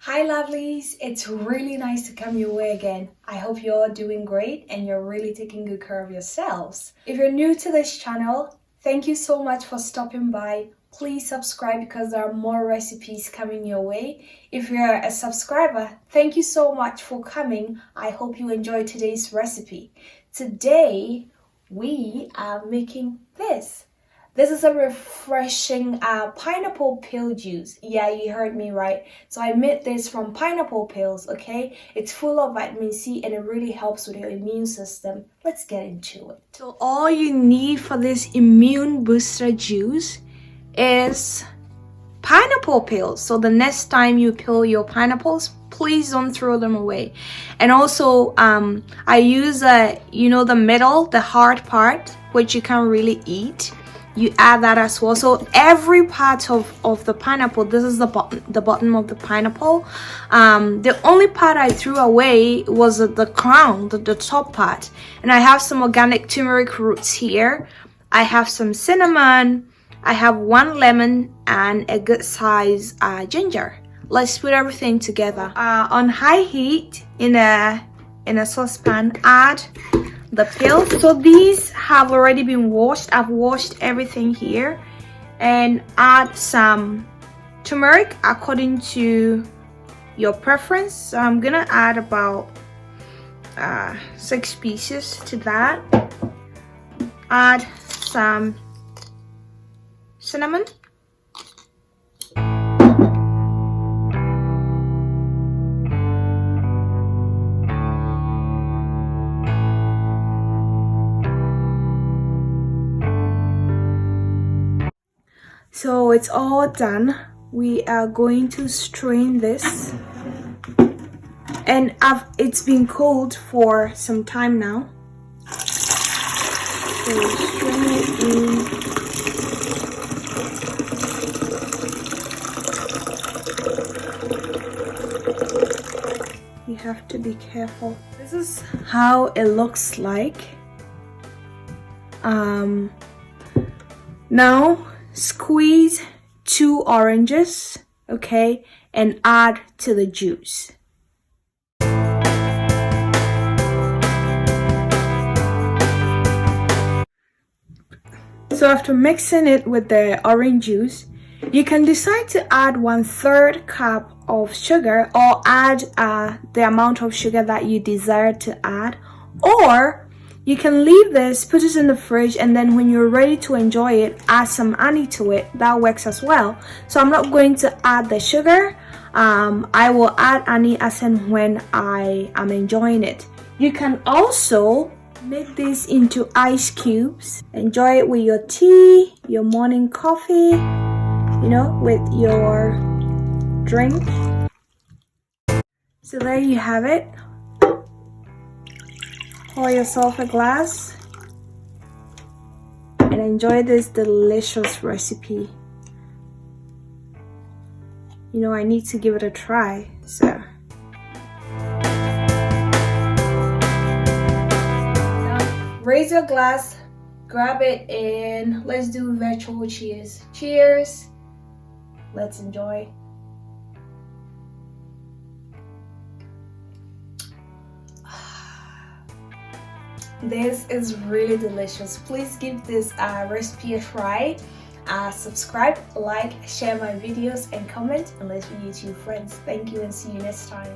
Hi lovelies, it's really nice to come your way again. I hope you're all doing great and you're really taking good care of yourselves. If you're new to this channel, thank you so much for stopping by. Please subscribe because there are more recipes coming your way. If you're a subscriber, thank you so much for coming. I hope you enjoyed today's recipe. Today, we are making this. This is a refreshing pineapple peel juice. Yeah, you heard me right. So I made this from pineapple peels, okay? It's full of vitamin C and it really helps with your immune system. Let's get into it. So all you need for this immune booster juice is pineapple peels. So the next time you peel your pineapples, please don't throw them away. And also I use the middle, the hard part, which you can't really eat. You add that as well. So every part of the pineapple, this is the bottom of the pineapple. The only part I threw away was the crown, the top part. And I have some organic turmeric roots here. I have some cinnamon. I have 1 lemon and a good size ginger. Let's put everything together. On high heat in a saucepan, add the peels. So these have already been washed. I've washed everything here, and add some turmeric according to your preference. So I'm gonna add about 6 pieces to that. Add some cinnamon. So it's all done. We are going to strain this, and it's been cold for some time now. So strain it in. You have to be careful. This is how it looks like. Now squeeze 2 oranges, okay, and add to the juice. So after mixing it with the orange juice, you can decide to add 1/3 cup of sugar, or add the amount of sugar that you desire to add, or you can leave this, put it in the fridge, and then when you're ready to enjoy it, add some honey to it. That works as well. So I'm not going to add the sugar. I will add honey as and when I am enjoying it. You can also make this into ice cubes. Enjoy it with your tea, your morning coffee, with your drink. So there you have it. Pour yourself a glass and enjoy this delicious recipe. I need to give it a try, so. Now, raise your glass, grab it, and let's do virtual cheers. Cheers. Let's enjoy. This is really delicious. Please give this recipe a try. Subscribe, like, share my videos, and comment, and let's be YouTube friends. Thank you and see you next time.